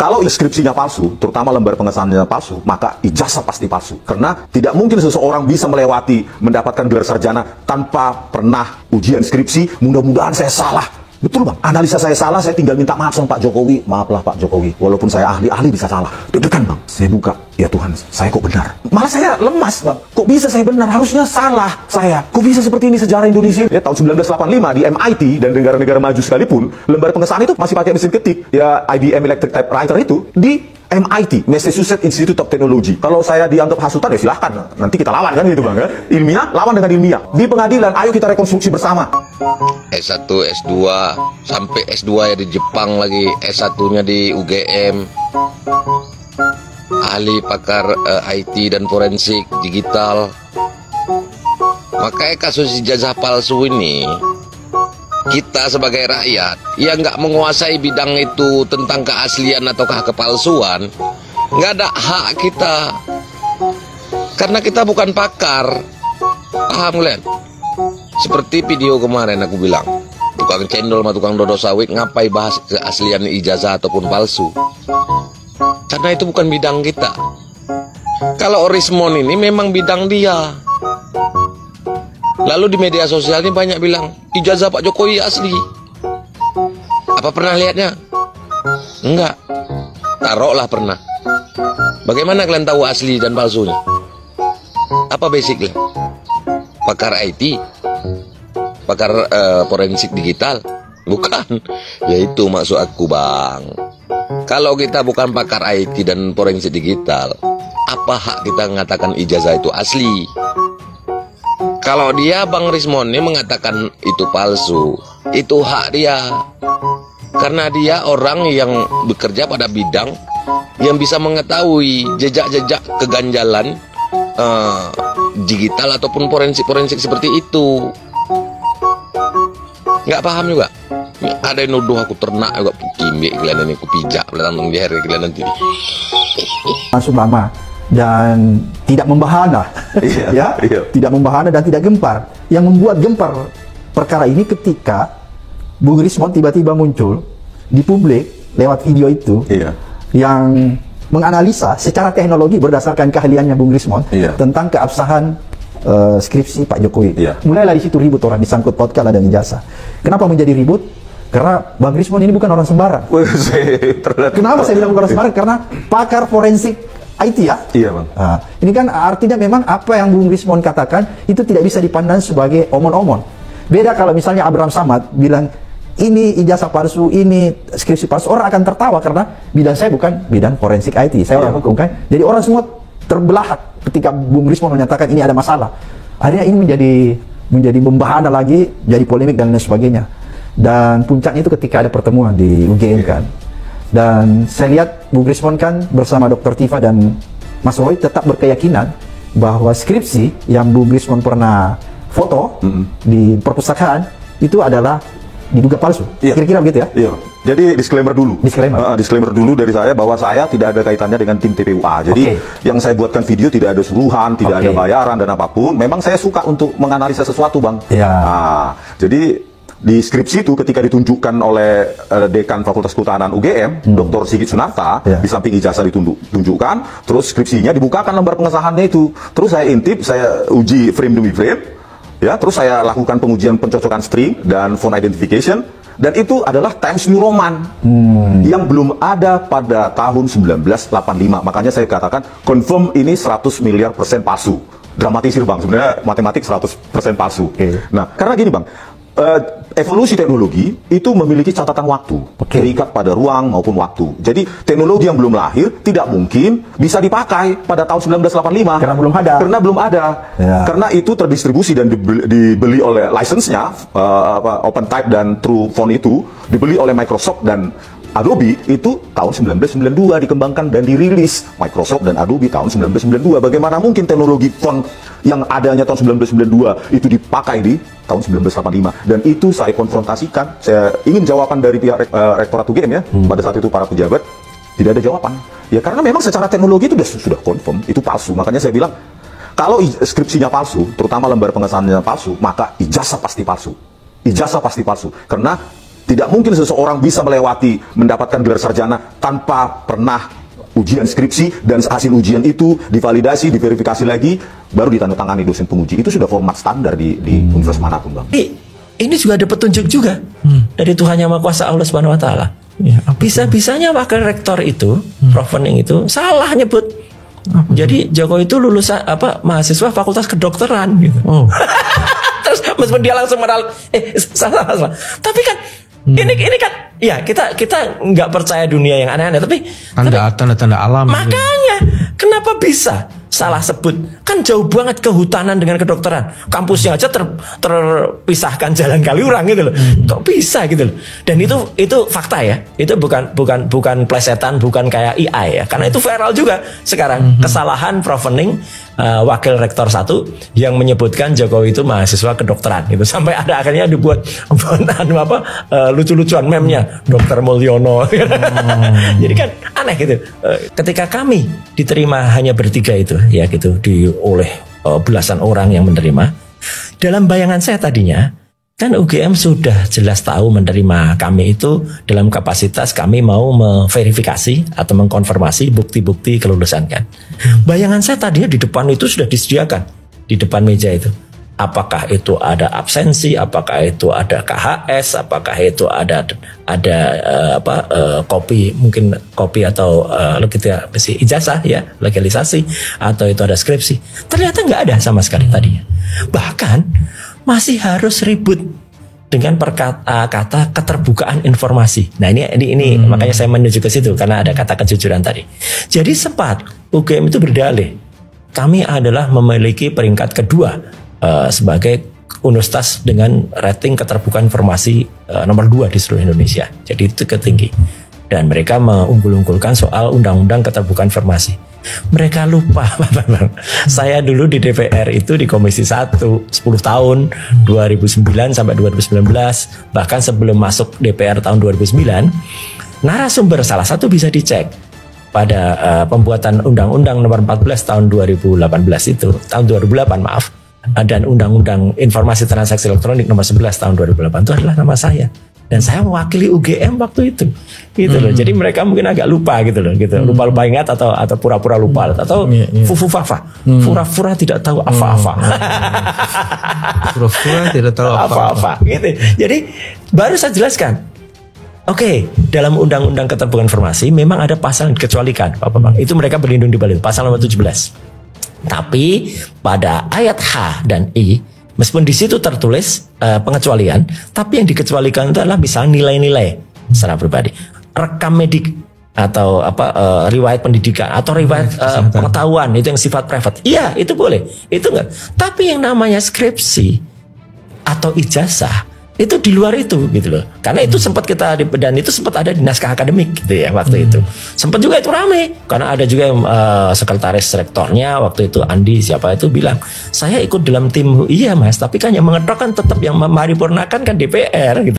Kalau skripsinya palsu, terutama lembar pengesahannya palsu, maka ijazah pasti palsu. Karena tidak mungkin seseorang bisa melewati mendapatkan gelar sarjana tanpa pernah ujian skripsi. Mudah-mudahan saya salah. Betul bang, analisa saya salah, saya tinggal minta maaf sama Pak Jokowi. Maaflah Pak Jokowi, walaupun saya ahli bisa salah. Deg-degan bang, saya buka, ya Tuhan, saya kok benar? Malah saya lemas bang, kok bisa saya benar? Harusnya salah saya. Kok bisa seperti ini sejarah Indonesia? Ya tahun 1985 di MIT dan negara-negara maju sekalipun, lembar pengesahan itu masih pakai mesin ketik. Ya IBM Electric Typewriter itu di MIT, Massachusetts Institute of Technology. Kalau saya dianggap hasutan ya silahkan, nanti kita lawan kan gitu bang. Ilmiah, lawan dengan ilmiah. Di pengadilan, ayo kita rekonstruksi bersama. S1, S2, sampai S2 ya di Jepang lagi, S1-nya di UGM. Ahli pakar IT dan forensik digital. Makanya kasus ijazah palsu ini, kita sebagai rakyat yang nggak menguasai bidang itu tentang keaslian ataukah kepalsuan, nggak ada hak kita, karena kita bukan pakar. Paham kalian? Seperti video kemarin aku bilang, tukang cendol sama tukang dodo sawit ngapai bahas keaslian ijazah ataupun palsu, karena itu bukan bidang kita. Kalau Rismon ini memang bidang dia. Lalu di media sosial ini banyak bilang ijazah Pak Jokowi asli. Apa pernah lihatnya? Enggak. Taruhlah pernah. Bagaimana kalian tahu asli dan palsunya? Apa basicnya? Pakar IT? Pakar forensik digital? Bukan. Ya itu maksud aku bang. Kalau kita bukan pakar IT dan forensik digital, apa hak kita mengatakan ijazah itu asli? Kalau dia Bang Rismon ini mengatakan itu palsu, itu hak dia. Karena dia orang yang bekerja pada bidang yang bisa mengetahui jejak-jejak keganjalan digital ataupun forensik seperti itu. Nggak paham juga. Ada yang nuduh aku ternak juga, kimik kalian ini, aku pijak belakang di hari kalian nanti. Langsung lama dan tidak membahana, tidak membahana dan tidak gempar. Yang membuat gempar perkara ini ketika Bung Rismon tiba-tiba muncul di publik lewat video itu, yang menganalisa secara teknologi berdasarkan keahliannya Bung Rismon tentang keabsahan skripsi Pak Jokowi. Mulailah di situ ribut orang, disangkut pautkan dan ijazah. Kenapa menjadi ribut? Karena Bang Rismon ini bukan orang sembarang. Kenapa saya bilang bukan orang sembarang? Karena pakar forensik IT ya? Iya bang. Nah, ini kan artinya memang apa yang Bung Rismon katakan itu tidak bisa dipandang sebagai omon-omon. Beda kalau misalnya Abraham Samad bilang ini ijazah palsu, ini skripsi palsu, orang akan tertawa karena bidang saya bukan bidang forensik IT, saya orang hukum kan. Jadi orang semua terbelahak ketika Bung Rismon menyatakan ini ada masalah. Akhirnya ini menjadi membahana lagi, jadi polemik dan lain sebagainya. Dan puncaknya itu ketika ada pertemuan di UGM kan. Dan saya lihat Bung Rismon kan bersama Dr. Tifa dan Mas Roy tetap berkeyakinan bahwa skripsi yang Bung Rismon pernah foto di perpustakaan itu adalah diduga palsu. Kira-kira begitu ya? Iya. Jadi disclaimer dulu. Disclaimer dulu dari saya bahwa saya tidak ada kaitannya dengan tim TPUA. Jadi yang saya buatkan video tidak ada suruhan, tidak ada bayaran dan apapun. Memang saya suka untuk menganalisa sesuatu bang. Nah, jadi di skripsi itu ketika ditunjukkan oleh Dekan Fakultas Kehutanan UGM, Dr. Sigit Sunarta, di samping ijazah ditunjukkan, terus skripsinya dibukakan lembar pengesahannya itu. Terus saya intip, saya uji frame demi frame, ya, terus saya lakukan pengujian pencocokan string dan font identification, dan itu adalah Times New Roman yang belum ada pada tahun 1985. Makanya saya katakan confirm ini 100 miliar % palsu. Dramatisir bang, sebenarnya matematik 100% palsu. Nah, karena gini bang, evolusi teknologi itu memiliki catatan waktu, terikat pada ruang maupun waktu. Jadi teknologi yang belum lahir tidak mungkin bisa dipakai pada tahun 1985 karena belum ada. Karena itu terdistribusi dan dibeli oleh license-nya, OpenType dan TrueFont itu dibeli oleh Microsoft dan Adobe itu tahun 1992 dikembangkan dan dirilis Microsoft dan Adobe tahun 1992. Bagaimana mungkin teknologi font yang adanya tahun 1992 itu dipakai di tahun 1985? Dan itu saya konfrontasikan. Saya ingin jawaban dari pihak Rektorat UGM ya. Pada saat itu para pejabat tidak ada jawaban. Ya karena memang secara teknologi itu sudah confirm itu palsu. Makanya saya bilang kalau skripsinya palsu, terutama lembar pengesahannya palsu, maka ijazah pasti palsu. Ijazah pasti palsu. Karena Tidak mungkin seseorang bisa mendapatkan gelar sarjana tanpa pernah ujian skripsi, dan hasil ujian itu divalidasi, diverifikasi lagi, baru ditandatangani dosen penguji. Itu sudah format standar di universitas manapun, Bang. Ini juga ada petunjuk juga dari Tuhan Yang Maha Kuasa, Allah Subhanahu Wa Taala. Ya, bisa-bisanya wakil rektor itu, Prof Wening itu salah nyebut. Jadi Jokowi itu lulusan mahasiswa Fakultas Kedokteran gitu. Terus meskipun dia langsung salah. Tapi kan ini kan ya kita nggak percaya dunia yang aneh-aneh, tapi tanda-tanda alam. Makanya kenapa bisa salah sebut? Kan jauh banget kehutanan dengan kedokteran. Kampusnya aja terpisahkan jalan Kaliurang gitu loh. Kok bisa gitu loh? Dan itu fakta ya. Itu bukan plesetan, bukan kayak AI ya. Karena itu viral juga sekarang. Kesalahan Prof Wening, wakil rektor 1 yang menyebutkan Jokowi itu mahasiswa kedokteran gitu. Sampai ada akhirnya dibuat lucu-lucuan meme-nya Dr. Mulyono. Jadi kan aneh gitu. Ketika kami diterima hanya bertiga itu ya gitu oleh belasan orang yang menerima, dalam bayangan saya tadinya kan UGM sudah jelas tahu menerima kami itu dalam kapasitas kami mau memverifikasi atau mengkonfirmasi bukti-bukti kelulusan kan. Bayangan saya tadinya di depan itu sudah disediakan di depan meja itu. Apakah itu ada absensi, apakah itu ada KHS, apakah itu ada kopi, mungkin kopi atau ijazah ya, legalisasi, atau itu ada skripsi. Ternyata nggak ada sama sekali tadinya. Bahkan masih harus ribut dengan kata keterbukaan informasi. Nah ini makanya saya menuju ke situ karena ada kata kejujuran tadi. Jadi sempat UGM itu berdalih kami adalah memiliki peringkat kedua sebagai universitas dengan rating keterbukaan informasi nomor 2 di seluruh Indonesia. Jadi itu ketinggi. Dan mereka mengunggul-unggulkan soal undang-undang keterbukaan informasi. Mereka lupa, saya dulu di DPR itu di Komisi 1 10 tahun 2009 sampai 2019, bahkan sebelum masuk DPR tahun 2009, narasumber salah satu bisa dicek pada pembuatan Undang-Undang nomor 14 tahun 2018 itu, tahun 2008 maaf. Dan Undang-Undang Informasi Transaksi Elektronik nomor 11 tahun 2008 itu adalah nama saya. Dan saya mewakili UGM waktu itu. Gitu loh. Jadi mereka mungkin agak lupa gitu loh, gitu. Lupa-lupa ingat atau pura-pura lupa atau fufu-fafa. Pura-pura tidak tahu apa-apa. Pura-pura tidak tahu apa-apa. Gitu. Jadi baru saya jelaskan. Oke, dalam Undang-Undang Keterbukaan Informasi memang ada pasal yang dikecualikan, Bapak Bang. Itu mereka berlindung di balik pasal nomor 17. Tapi pada ayat H dan I, meskipun di situ tertulis pengecualian, tapi yang dikecualikan itu adalah misalnya nilai-nilai secara pribadi, rekam medik atau riwayat pendidikan atau riwayat pengetahuan itu yang sifat private. Iya, itu boleh. Itu enggak. Tapi yang namanya skripsi atau ijazah itu di luar itu gitu loh. Karena itu sempat dan itu sempat ada di naskah akademik gitu ya waktu itu. Sempat juga itu rame karena ada juga yang sekretaris rektornya waktu itu Andi siapa itu bilang, "Saya ikut dalam tim." Iya Mas, tapi kan yang mengetok kan tetap yang memaripurnakan kan DPR gitu.